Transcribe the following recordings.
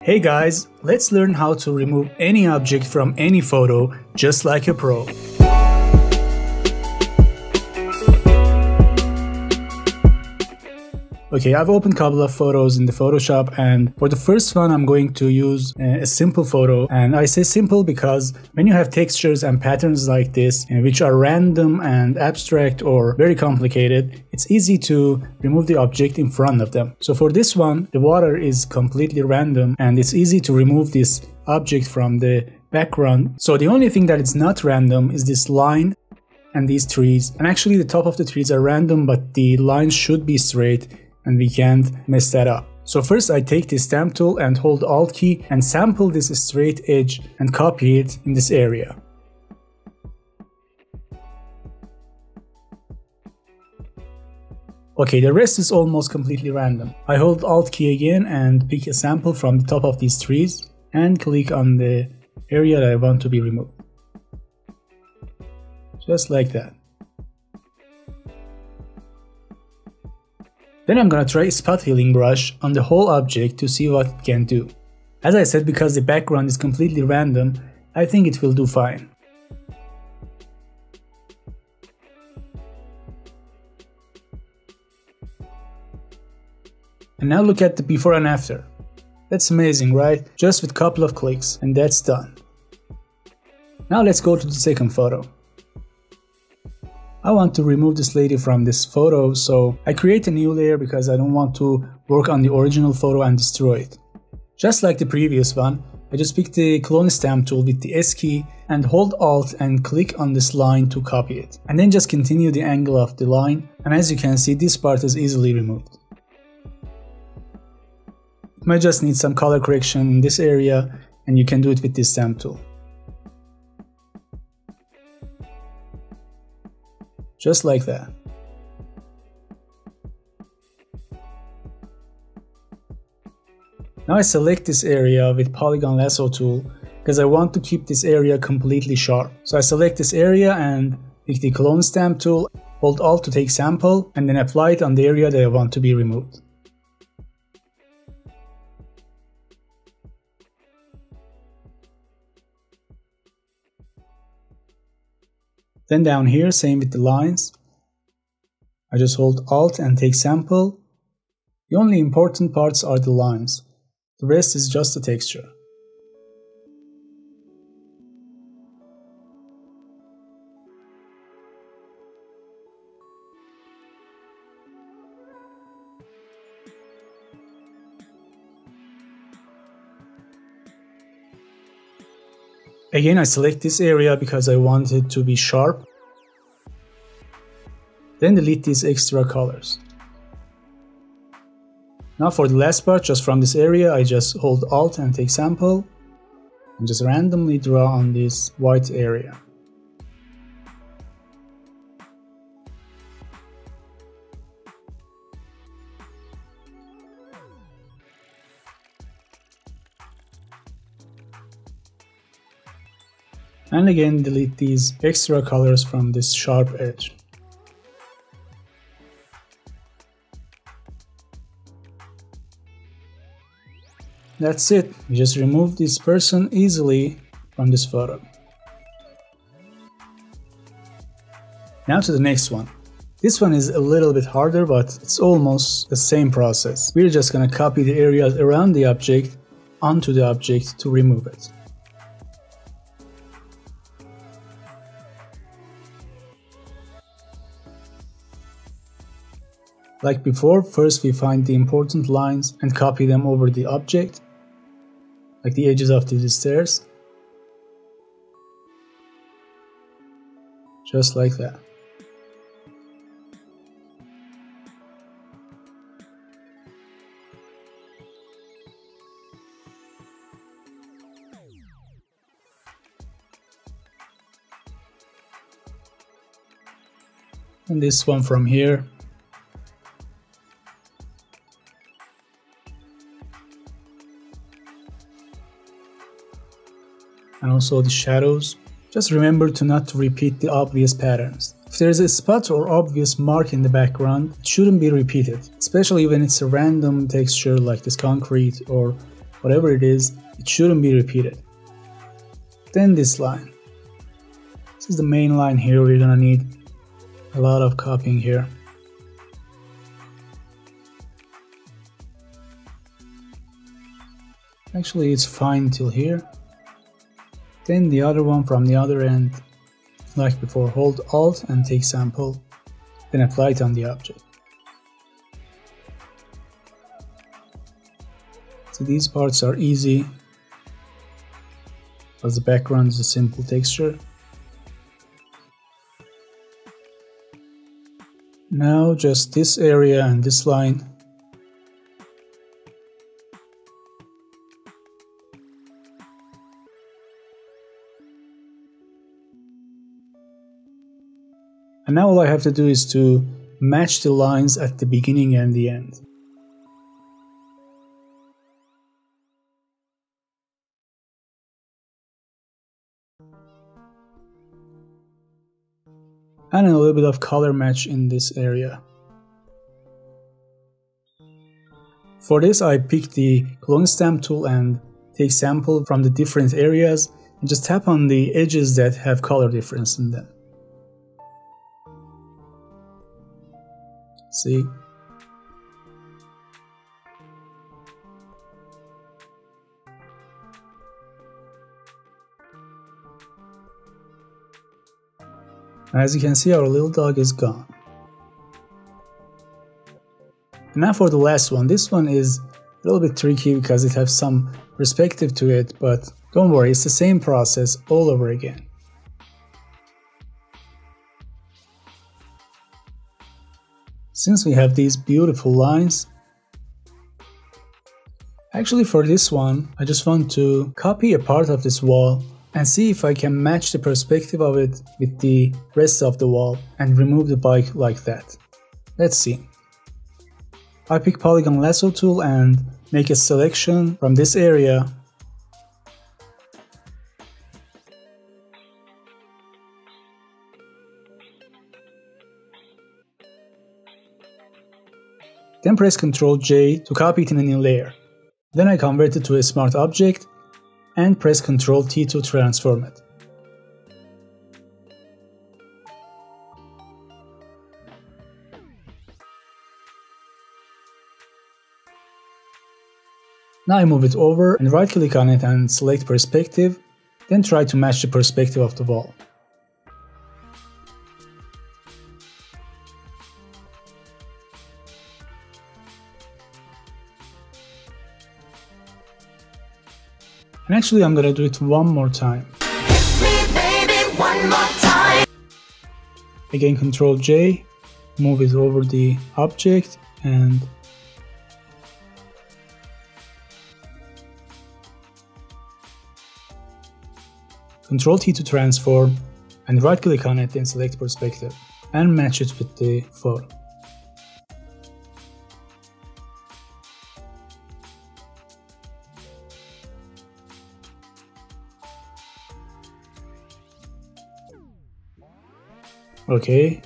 Hey guys, let's learn how to remove any object from any photo just like a pro. Okay, I've opened a couple of photos in the Photoshop, and for the first one I'm going to use a simple photo. And I say simple because when you have textures and patterns like this, which are random and abstract or very complicated, it's easy to remove the object in front of them. So for this one, the water is completely random and it's easy to remove this object from the background. So the only thing that is not random is this line and these trees. And actually the top of the trees are random, but the lines should be straight, and we can't mess that up. So first I take the stamp tool and hold Alt key and sample this straight edge and copy it in this area. Okay, the rest is almost completely random. I hold Alt key again and pick a sample from the top of these trees and click on the area that I want to be removed. Just like that. Then I'm gonna try spot healing brush on the whole object to see what it can do. As I said, because the background is completely random, I think it will do fine. And now look at the before and after. That's amazing, right? Just with a couple of clicks, and that's done. Now let's go to the second photo. I want to remove this lady from this photo, so I create a new layer because I don't want to work on the original photo and destroy it. Just like the previous one, I just pick the clone stamp tool with the S key and hold Alt and click on this line to copy it. And then just continue the angle of the line, and as you can see, this part is easily removed. You might just need some color correction in this area, and you can do it with this stamp tool. Just like that. Now I select this area with Polygon Lasso tool because I want to keep this area completely sharp. So I select this area and pick the clone stamp tool, hold Alt to take sample, and then apply it on the area that I want to be removed. Then down here, same with the lines. I just hold Alt and take sample. The only important parts are the lines. The rest is just the texture. Again, I select this area because I want it to be sharp. Then delete these extra colors. Now for the last part, just from this area, I just hold Alt and take sample and just randomly draw on this white area. And again, delete these extra colors from this sharp edge. That's it. We just remove this person easily from this photo. Now to the next one. This one is a little bit harder, but it's almost the same process. We're just gonna copy the areas around the object onto the object to remove it. Like before, first we find the important lines and copy them over the object, like the edges of the stairs. Just like that. And this one from here. And also the shadows. Just remember to not repeat the obvious patterns. If there is a spot or obvious mark in the background, it shouldn't be repeated, especially when it's a random texture like this concrete or whatever it is, it shouldn't be repeated. Then this line. This is the main line here. We're gonna need a lot of copying here. Actually, it's fine till here. Then the other one from the other end, like before, hold Alt and take sample, then apply it on the object. So these parts are easy, because the background is a simple texture. Now just this area and this line. And now all I have to do is to match the lines at the beginning and the end. And a little bit of color match in this area. For this I pick the clone stamp tool and take sample from the different areas and just tap on the edges that have color difference in them. See? As you can see, our little dog is gone. And now for the last one. This one is a little bit tricky because it has some perspective to it, but don't worry, it's the same process all over again. Since we have these beautiful lines, actually for this one, I just want to copy a part of this wall and see if I can match the perspective of it with the rest of the wall and remove the bike like that. Let's see. I pick Polygon Lasso tool and make a selection from this area. Then press Ctrl J to copy it in a new layer. Then I convert it to a smart object and press Ctrl T to transform it. Now I move it over and right click on it and select perspective, then try to match the perspective of the wall. And actually I'm gonna do it one more time. Hit me, baby, one more time. Again Ctrl J, move it over the object and Ctrl T to transform and right click on it and select perspective and match it with the photo. Okay,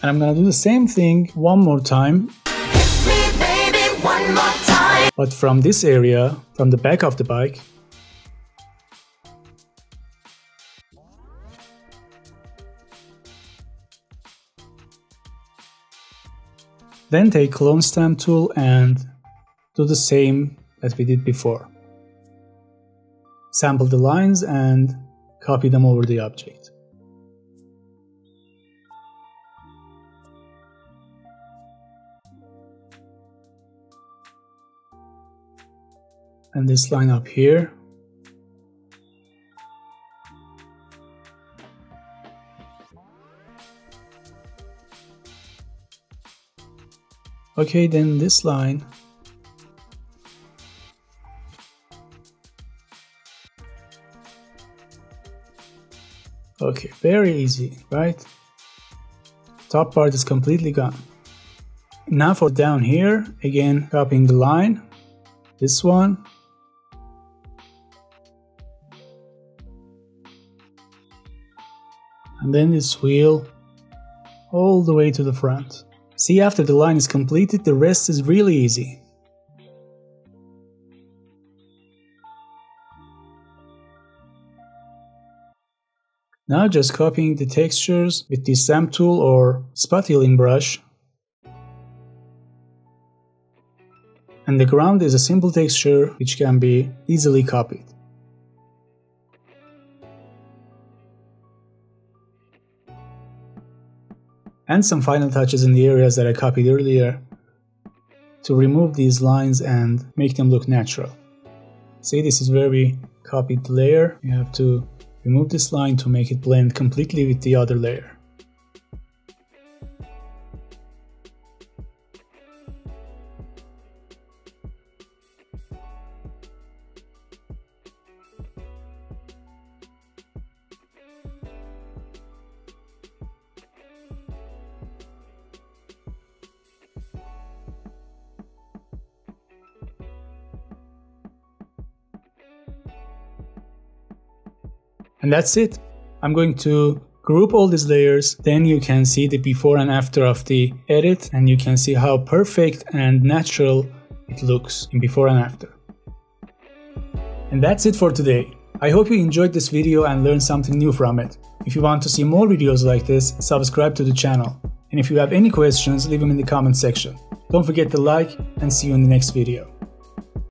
and I'm gonna do the same thing one more time. Hit me, baby, one more time. But from this area, from the back of the bike. Then take Clone Stamp tool and do the same that we did before. Sample the lines and copy them over the object. And this line up here. Okay, then this line. Okay, very easy, right? Top part is completely gone. Now for down here, again copying the line, this one. And then this wheel all the way to the front. See, after the line is completed, the rest is really easy. Now just copying the textures with the stamp tool or spot healing brush. And the ground is a simple texture which can be easily copied. And some final touches in the areas that I copied earlier to remove these lines and make them look natural. See, this is where we copied the layer. You have to remove this line to make it blend completely with the other layer. And that's it. I'm going to group all these layers, then you can see the before and after of the edit, and you can see how perfect and natural it looks in before and after. And that's it for today. I hope you enjoyed this video and learned something new from it. If you want to see more videos like this, subscribe to the channel. And if you have any questions, leave them in the comment section. Don't forget to like, and see you in the next video.